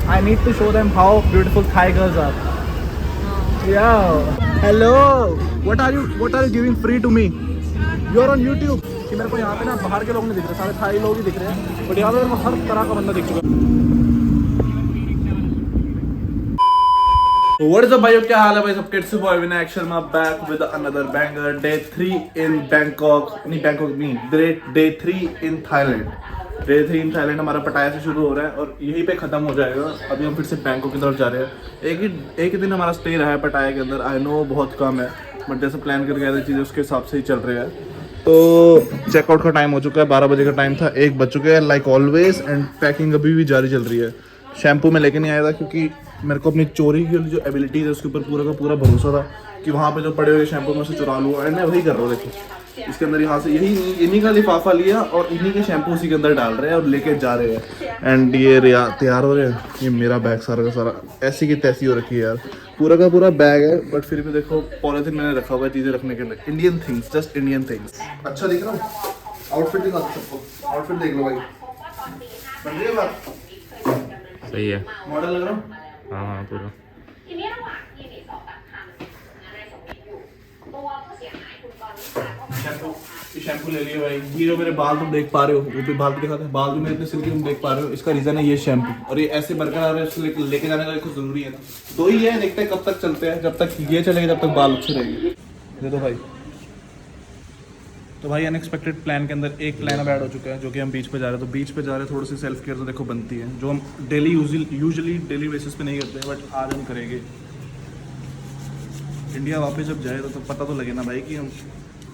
I need to show them how beautiful Thai girls are. Yeah. Hello. What are you giving free to me? You are on YouTube. कि मेरे को यहाँ पे ना बाहर के लोग नहीं दिख रहे, सारे थाई लोग ही दिख रहे हैं, बट यहाँ पे मेरे को हर तरह का बंदा दिख चुका है। What is up भाइयों, क्या हाल है भाई सबके? It's boy Vinayak Sharma back with another banger. Day 3 in Bangkok, नहीं बैंकॉक नहीं, day 3 in Thailand. Day 3 in Thailand हमारा पटाया से शुरू हो रहा है और यहीं पे खत्म हो जाएगा। अभी हम फिर से बैंकॉक की तरफ जा रहे हैं। एक ही दिन हमारा स्टे रहा है पटाया के अंदर। आई नो बहुत कम है, बट जैसे प्लान करके आए थे चीज़ें उसके हिसाब से ही चल रहे हैं। तो चेकआउट का टाइम हो चुका है, 12 बजे का टाइम था, 1 बज चुके हैं लाइक ऑलवेज। एंड पैकिंग अभी भी जारी चल रही है। शैम्पू में लेके नहीं आया था क्योंकि मेरे को अपनी चोरी की जो एबिलिटीज है उसके ऊपर पूरा का पूरा भरोसा था कि वहाँ पे जो पड़े हुए शैम्पू में से चुरा लूँ। एंड मैं वही कर रहा हूँ। देखो इसके अंदर यहाँ से यही इन्हीं का लिफाफा लिया और इन्हीं के शैम्पू उसी के अंदर डाल रहे हैं और लेके जा रहे हैं। एंड ये तैयार हो रहे हैं। ये मेरा बैग सारा का सारा ऐसी की तैसी हो रखी है यार, पूरा का पूरा बैग है, बट फिर भी देखो पॉलिथीन मैंने रखा हुआ है चीज़ें रखने के लिए। Indian things, just Indian things. अच्छा दिख रहा है आउटफिट, दिखा सबको आउटफिट देख लो भाई, बन रही है बात सही है, मॉडल लग रहा हूँ। हाँ पूरा। शैम्पू ले लिया भाई। ये जो मेरे बाल तुम देख पा रहे हो, वो भी बाल को दिखाते हैं, बाल जो मेरे इतने सिल्की तुम देख पा रहे हो, इसका रीजन है ये शैम्पू। और ये ऐसे बरकरार है, इसको लेके जाने का देखो जरूरी है। दो ही है, देखते हैं कब तक चलते हैं। जब तक ये चलेगा तब तक बाल अच्छे रहेंगे। दे दो भाई। तो भाई अनएक्सपेक्टेड प्लान के अंदर एक प्लान अब ऐड हो चुका है, जो कि हम बीच पे जा रहे हैं। तो बीच पे जा रहे हैं, थोड़ी सी सेल्फ केयर तो देखो बनती है, जो हम डेली यूजुअली डेली बेसिस पे नहीं करते, बट आज हम करेंगे। इंडिया वापस जब जाए तो पता तो लगे ना भाई कि हम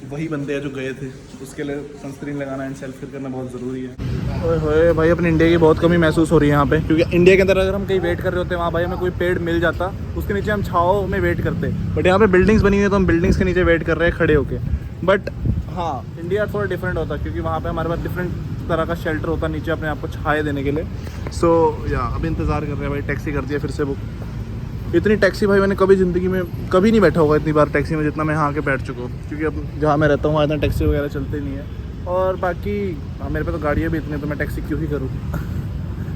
वही बंदे हैं जो गए थे। उसके लिए सनस्क्रीन लगाना एंड सेल्फ केयर करना बहुत ज़रूरी है। ओए होए भाई, अपने इंडिया की बहुत कमी महसूस हो रही है यहाँ पे, क्योंकि इंडिया के अंदर अगर हम कहीं वेट कर रहे होते हैं, वहाँ भाई हमें कोई पेड़ मिल जाता, उसके नीचे हम छाँव में वेट करते। बट यहाँ पे बिल्डिंग्स बनी हुई है तो हम बिल्डिंग्स के नीचे वेट कर रहे हैं खड़े होके। बट हाँ, इंडिया थोड़ा डिफरेंट होता है क्योंकि वहाँ पे हमारे पास डिफरेंट तरह का शेल्टर होता है नीचे अपने आप को छाए देने के लिए। सो या अभी इंतज़ार कर रहे हैं भाई, टैक्सी कर दिया फिर से बुक। इतनी टैक्सी भाई मैंने कभी ज़िंदगी में कभी नहीं बैठा होगा इतनी बार टैक्सी में जितना मैं यहाँ के बैठ चुका हूँ, क्योंकि अब जहाँ मैं रहता हूँ वहाँ इतना टैक्सी वगैरह चलते नहीं है। और बाकी मेरे पे तो गाड़ियाँ भी इतनी, तो मैं टैक्सी क्यों ही करूँ।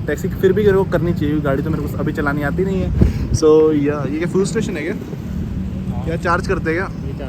टैक्सी फिर भी वो करनी चाहिए, गाड़ी तो मेरे को अभी चलानी आती नहीं है। सो या ये क्या फ्यूल स्टेशन है क्या चार्ज करते हैं क्या?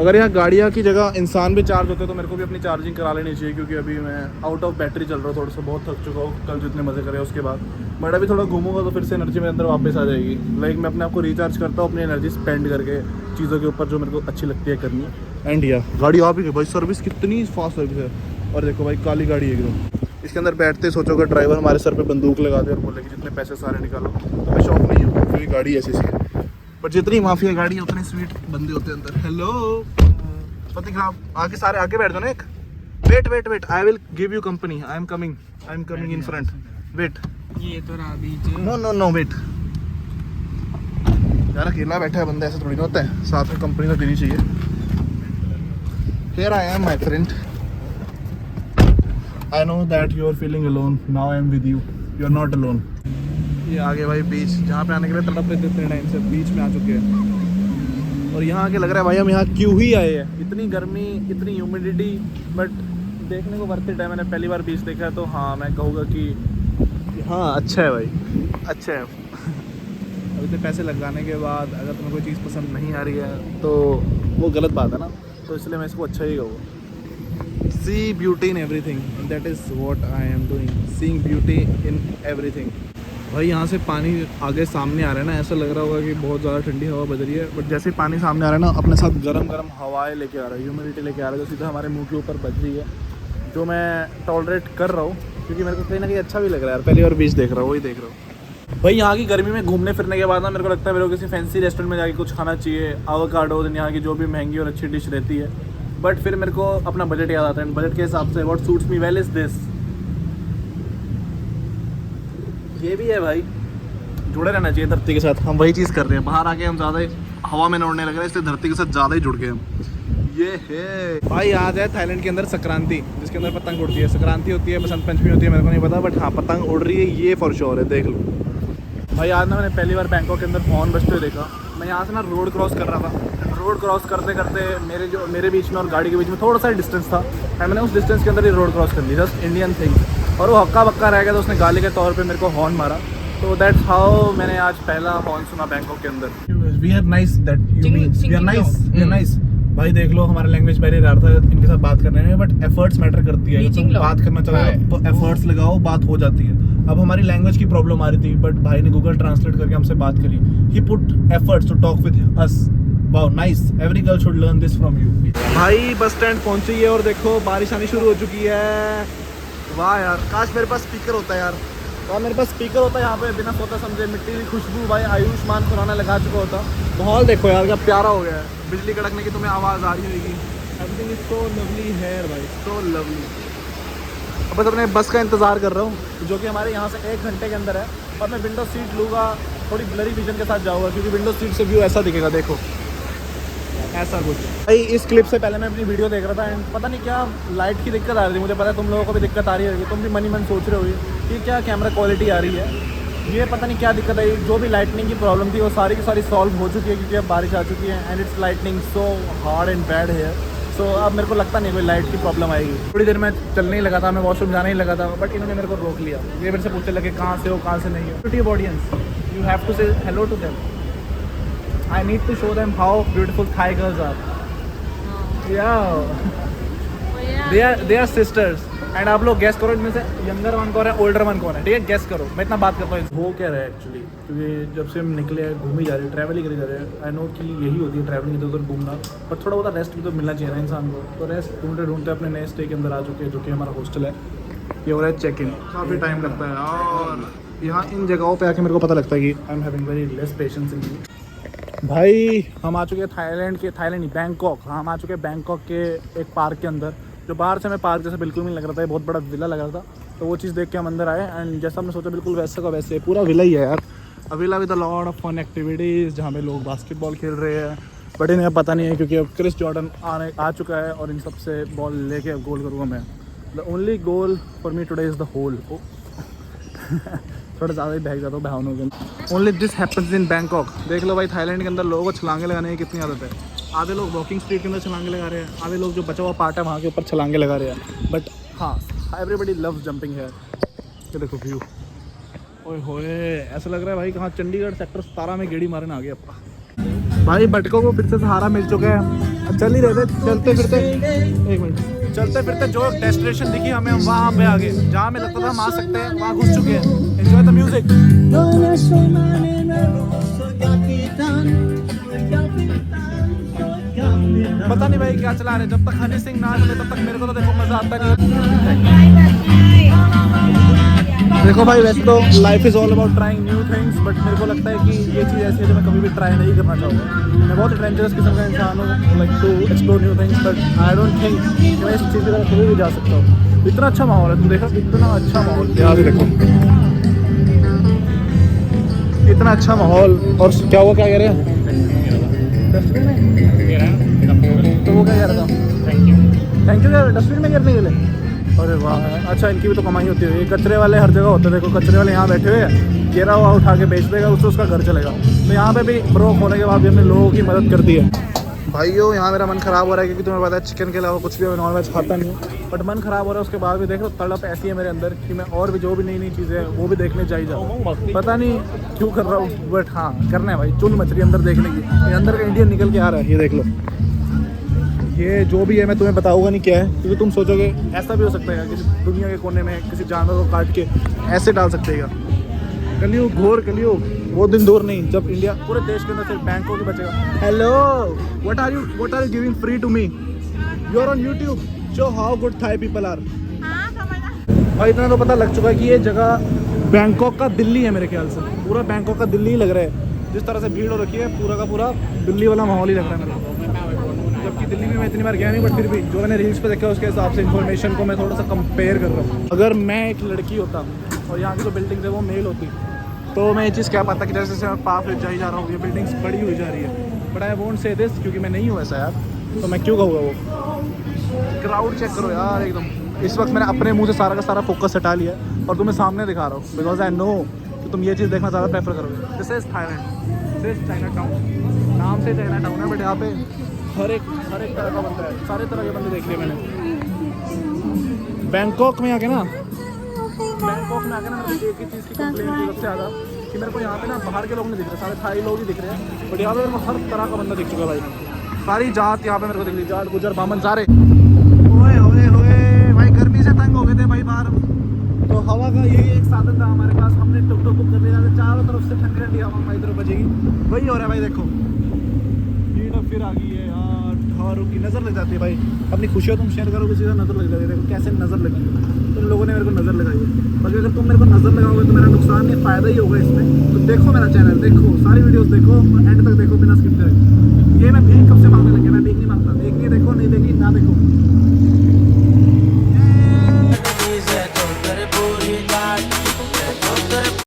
अगर यहाँ गाड़ियाँ की जगह इंसान भी चार्ज होते तो मेरे को भी अपनी चार्जिंग करा लेनी चाहिए, क्योंकि अभी मैं आउट ऑफ बैटरी चल रहा हूँ, थोड़ा सा बहुत थक चुका हूँ कल जितने मज़े करे उसके बाद। बट अभी थोड़ा घूमूंगा तो फिर से एनर्जी मेरे अंदर वापस आ जाएगी। लाइक मैं अपने आप को रिचार्ज करता हूँ अपनी एनर्जी स्पेंड करके चीज़ों के ऊपर जो मेरे को अच्छी लगती है करनी। एंड या गाड़ी आप ही गई भाई, सर्विस कितनी फास्ट सर्विस है। और देखो भाई काली गाड़ी है एकदम। इसके अंदर बैठते सोचो अगर ड्राइवर हमारे सर पर बंदूक लगा दे और बोले कि जितने पैसे सारे निकालो, तो मैं शौक नहीं हूँ क्योंकि गाड़ी ऐसी सी है। बट जितनी माफिया गाड़ी है उतने स्वीट बंदे होते हैं अंदर। हेलो पति खराब, आगे सारे आगे बैठ जाओ ना। एक wait I will give you company. I am coming in front. Wait, ये तो रहा बीच। नो वेट यार, अकेला बैठा है बंदा, ऐसा थोड़ी ना होता है, साथ में कंपनी तो देनी चाहिए। Here I am my friend, I know that you are feeling alone, now I am with you, you are not alone. ये आगे भाई बीच, जहाँ पे आने के लिए तड़प रहे थे इतने टाइम से, बीच में आ चुके हैं। और यहाँ आके लग रहा है भाई हम यहाँ क्यों ही आए हैं। इतनी गर्मी, इतनी ह्यूमिडिटी, बट देखने को वर्थ इट है। मैंने पहली बार बीच देखा है तो हाँ मैं कहूँगा कि हाँ अच्छा है भाई, अच्छा है। अब इतने पैसे लगाने के बाद अगर तुम्हें कोई चीज़ पसंद नहीं आ रही है तो वो गलत बात है ना, तो इसलिए मैं इसको अच्छा ही कहूँगा। See beauty in everything, that is what I am doing, seeing beauty in everything. भाई यहाँ से पानी आगे सामने आ रहा है ना, ऐसा लग रहा होगा कि बहुत ज़्यादा ठंडी हवा बज रही है, बट जैसे पानी सामने आ रहा है ना, अपने साथ गरम हवाएं लेके आ रहा है, ह्यूमिडिटी लेके आ रहा है, जो सीधा हमारे मुंह के ऊपर बज रही है, जो मैं टॉलरेट कर रहा हूँ क्योंकि मेरे को कहीं ना कहीं अच्छा भी लग रहा है यार। पहली बार बीच देख रहा हूँ, वही देख रहा हूँ भाई। यहाँ की गर्मी में घूमने फिरने के बाद ना मेरे को लगता है मेरे को किसी फैंसी रेस्टोरेंट में जाके कुछ खाना चाहिए, एवोकाडो यहाँ की जो भी महंगी और अच्छी डिश रहती है। बट फिर मेरे को अपना बजट याद आता है, बजट के हिसाब से what suits me well is this. ये भी है भाई, जुड़े रहना चाहिए धरती के साथ। हम वही चीज़ कर रहे हैं, बाहर आके हम ज़्यादा हवा में उड़ने लग रहे हैं, इसलिए धरती के साथ ज़्यादा ही जुड़ गए हम। ये है भाई, आज है थाईलैंड के अंदर संक्रांति, जिसके अंदर पतंग उड़ती है। संक्रांति होती है, बसंत पंचमी होती है, मेरे को नहीं पता, बट हाँ पतंग उड़ रही है, ये फॉर श्योर है। देख लो भाई, आज ना मैंने पहली बार बैंकॉक के अंदर हॉर्न बजते हुए देखा। मैं यहाँ से ना रोड क्रॉस कर रहा था, रोड क्रॉस करते करते मेरे बीच में और गाड़ी के बीच में थोड़ा सा डिस्टेंस था, मैंने उस डिस्टेंस के अंदर ही रोड क्रॉस कर ली, जस्ट इंडियन थिंग। और वो हक्का बक्का रह गया तो उसने गाली के तौर पे मेरे को हॉर्न मारा। तो दैट्स हाउ मैंने आज पहला हॉर्न सुना बैंकॉक के अंदर। We are nice, that you means we are nice, we are nice. भाई देख लो हमारा लैंग्वेज बैरियर आ रहा था इनके साथ बात करने में, बट एफर्ट्स मैटर करती है। तुम बात करना चाहो तो एफर्ट्स लगाओ, बात हो जाती है। अब हमारी लैंग्वेज की प्रॉब्लम आ रही थी, बट भाई ने गूगल ट्रांसलेट करके हमसे बात करी। He put efforts to talk with us. Wow nice, every girl should learn this from you. भाई बस स्टैंड पहुंची है और देखो बारिश आनी शुरू हो चुकी है। वाह यार, काश मेरे पास स्पीकर होता है यार। और मेरे पास स्पीकर होता है यहाँ पे, बिना सोचा समझे मिट्टी की खुशबू भाई आयुष्मान खुराना लगा चुका होता। माहौल देखो यार क्या प्यारा हो गया है। बिजली कड़कने की तुम्हें आवाज़ आ रही होगी। Everything is so lovely here भाई, सो लवली। अब बस अपने बस का इंतज़ार कर रहा हूँ जो कि हमारे यहाँ से 1 घंटे के अंदर है। और मैं विंडो सीट लूँगा, थोड़ी ब्लरी विजन के साथ जाऊँगा क्योंकि विंडो सीट से व्यू ऐसा दिखेगा। देखो ऐसा कुछ भाई। इस क्लिप से पहले मैं अपनी वीडियो देख रहा था एंड पता नहीं क्या लाइट की दिक्कत आ रही थी। मुझे पता है तुम लोगों को भी दिक्कत आ रही होगी, तुम भी मन ही मन सोच रहे होगे कि क्या कैमरा क्वालिटी आ रही है। ये पता नहीं क्या दिक्कत आई। जो भी लाइटनिंग की प्रॉब्लम थी वो सारी की सारी सॉल्व हो चुकी है क्योंकि अब बारिश आ चुकी है and it's lightning so hard and bad है। सो अब मेरे को लगता नहीं कोई लाइट की प्रॉब्लम आएगी। थोड़ी देर मैं चलने ही लगा था, मैं वॉशरूम जाने ही लगा था, बट इन्होंने मेरे को रोक लिया। ये मेरे से पूछने लगे कहाँ से हो, कहाँ से नहीं हो। To audience, you have to say hello to them. I need to show them how beautiful Thai girls are. They are sisters and आप लोग गैस करो इनमें से यंगर वन कौन है, ओल्डर वन कौन है। ठीक है, गैस करो। मैं इतना बात करता हूँ। वो क्या रहा है एक्चुअली, क्योंकि जब से हम निकले घूम ही जा रहे हैं, ट्रैवल ही करी जा रहे हैं। आई नो कि यही होती है ट्रैवलिंग, इधर उधर घूमना, पर थोड़ा बहुत रेस्ट भी तो मिलना चाहिए ना इंसान को। तो रेस्ट ढूंढते ढूंढते अपने नए स्टे के अंदर आ चुके हैं जो कि हमारा हॉस्टल है। ये हो रहा है चेक इन। काफ़ी टाइम लगता है और यहाँ इन जगहों पर आके मेरे को पता लगता है कि I am having very less patience in me. भाई हम आ चुके हैं थाईलैंड नहीं, बैंकॉक। हाँ, हम आ चुके हैं बैंकॉक के एक पार्क के अंदर, जो बाहर से हमें पार्क जैसा बिल्कुल नहीं लग रहा था। बहुत बड़ा विला लग रहा था, तो वो चीज़ देख के हम अंदर आए एंड जैसा हमने सोचा बिल्कुल वैसे का वैसे पूरा विला ही है यार। A villa with a lot of fun activities जहाँ पे लोग बास्केटबॉल खेल रहे हैं, बट इन्हें पता नहीं है क्योंकि अब क्रिस जॉर्डन आ चुका है और इन सबसे बॉल लेके अब गोल करूँगा मैं। The only goal for me today is the hole. थोड़ा ज़्यादा ही बहक जाता हूँ भावनों के। Only this happens in Bangkok. देख लो भाई, थाईलैंड के अंदर लोगों को छलांगे लगाने की कितनी आदत है। आधे लोग वॉकिंग स्ट्रीट के अंदर छलांगे लगा रहे हैं, आधे लोग जो बचा हुआ पार्ट है वहाँ के ऊपर छलांगे लगा रहे हैं। बट हाँ, एवरीबडी लव्स जंपिंग है। ये देखो व्यू, ओए होए, ऐसा लग रहा है भाई कहाँ चंडीगढ़ सेक्टर 17 में गेड़ी मारने आ गया अपना। भाई भटकों को फिर से सहारा मिल चुका है। चल ही रहे थे, चलते फिरते, एक मिनट, चलते फिरते जो डेस्टिनेशन दिखी हमें हम वहाँ पे आ गए जहाँ हमें लगता था हम आ सकते हैं, वहाँ घुस चुके हैं। Enjoy the music. पता नहीं भाई क्या चला रहे, जब तक हनी सिंह ना चले तब तक मेरे को तो देखो मजा आता नहीं। देखो भाई, वैसे तो life is all about trying new things, but मेरे को लगता है कि ये चीज़ ऐसी है जो मैं कभी भी ट्राई नहीं करना चाहूँगा। मैं बहुत एडवेंचरस किस्म का इंसान हूँ, like to explore new things, but I don't think कि मैं इस चीज़ की तरफ कभी भी जा सकता हूँ। इतना अच्छा माहौल है, तुम देखो इतना अच्छा माहौल, यहाँ भी देखो इतना अच्छा माहौल। और क्या हुआ, क्या कह रहे हैं? तो वो क्या कह रहा था? थैंक यू क्या डस्टबिन में गिरने के लिए? अरे वाह, अच्छा इनकी भी तो कमाई होती है। ये कचरे वाले हर जगह होते हैं। देखो कचरे वाले यहाँ बैठे हुए हैं, गिरा हुआ उठा के बेच देगा, उससे उसका घर चलेगा। तो यहाँ पे भी ब्रोक होने के बाद भी हमने लोगों की मदद कर दी है। भाइयों यहाँ मेरा मन ख़राब हो रहा है क्योंकि तुम्हें पता है चिकन के अलावा कुछ भी नॉन वेज खाता नहीं हूँ, बट मन ख़राब हो रहा है। उसके बाद भी देख लो तड़प ऐसी है मेरे अंदर कि मैं और भी जो भी नई नई चीज़ें हैं वो भी देखने चाहिए जाऊँ। पता नहीं क्यों कर रहा हूँ, बट हाँ करना है भाई। चुन मछली अंदर देखने की, ये अंदर का इंडियन निकल के आ रहा है। ये देख लो, ये जो भी है मैं तुम्हें बताऊंगा नहीं क्या है, क्योंकि तुम सोचोगे ऐसा भी हो सकता है किसी दुनिया के कोने में किसी जानवर को काट के ऐसे डाल सकते हैं। कलयुग, घोर कलयुग, वो दिन दूर नहीं जब इंडिया पूरे देश के अंदर सिर्फ बैंकॉक ही बचेगा। Hello, what are you giving free to me? You are on YouTube, show how good Thai people are. भाई इतना तो पता लग चुका है कि ये जगह बैंकॉक का दिल्ली है मेरे ख्याल से। पूरा बैंकॉक का दिल्ली ही लग रहा है, जिस तरह से भीड़ हो रखी है पूरा का पूरा दिल्ली वाला माहौल ही लग रहा है मेरे को। जबकि दिल्ली में मैं इतनी बार गया नहीं, बट फिर भी जो मैंने रील्स पे देखा उसके हिसाब से इन्फॉर्मेशन को मैं थोड़ा सा कंपेयर कर रहा हूँ। अगर मैं एक लड़की होता और यहाँ की जो बिल्डिंग्स है वो मेल होती तो मैं ये चीज़ क्या पाता कि जैसे जैसे मैं पास जा ही जा रहा हूँ ये बिल्डिंग्स बड़ी हुई जा रही है। But I won't say this क्योंकि मैं नहीं हूँ ऐसा यार, तो मैं क्यों कहूँगा। वो क्राउड चेक करो यार एकदम। इस वक्त मैंने अपने मुँह से सारा का सारा फोकस हटा लिया और तुम्हें सामने दिखा रहा हूँ, बिकॉज आई नो कि तुम ये चीज़ देखना ज़्यादा प्रेफर करोगे। This is Thailand, this is China town. नाम से चाइना टाउन है, बट यहाँ पे हर एक तरह का बंदा है, सारे तरह के बंदे देख लिए मैंने। बैंकॉक में आके ना बैंकॉक में आकर ना मेरे को एक ही चीज़ की कंप्लेंट थी सबसे ज़्यादा कि मेरे को यहाँ पे ना बाहर के लोग नहीं दिख रहे, सारे थाई लोग ही दिख रहे हैं। बट यहाँ पे मेरे को हर तरह का बंदा दिख चुका है भाई, सारी जात यहाँ पे मेरे को दिख रही, जाट गुजर बामन सारे। ओए होए होए भाई, गर्मी से तंग हो गए थे भाई बाहर, तो हवा का यही एक साधन था हमारे पास, हमने टुक टुक बुक कर लिया था। चारों तरफ से ठंडी ठंडी हवा हमारी तरफ बजेगी, वही हो रहा है भाई। देखो भीड़ फिर आ गई है यार, ठारों की नज़र लग जाती है भाई। अपनी खुशियाँ तुम शेयर करो, किसी का नज़र लग जाती है। देखो कैसे नज़र लगी, तुम लोगों ने मेरे को नज़र लगाई है। बाकी अगर तुम मेरे को नज़र लगाओगे तो मेरा नुकसान नहीं, फ़ायदा ही होगा इसमें। तो देखो मेरा चैनल, देखो सारी वीडियोस देखो, एंड तक देखो बिना स्किप करे। ये मैं भीख कब से मांगने लग गया, मैं भीख नहीं मांगता, भीख नहीं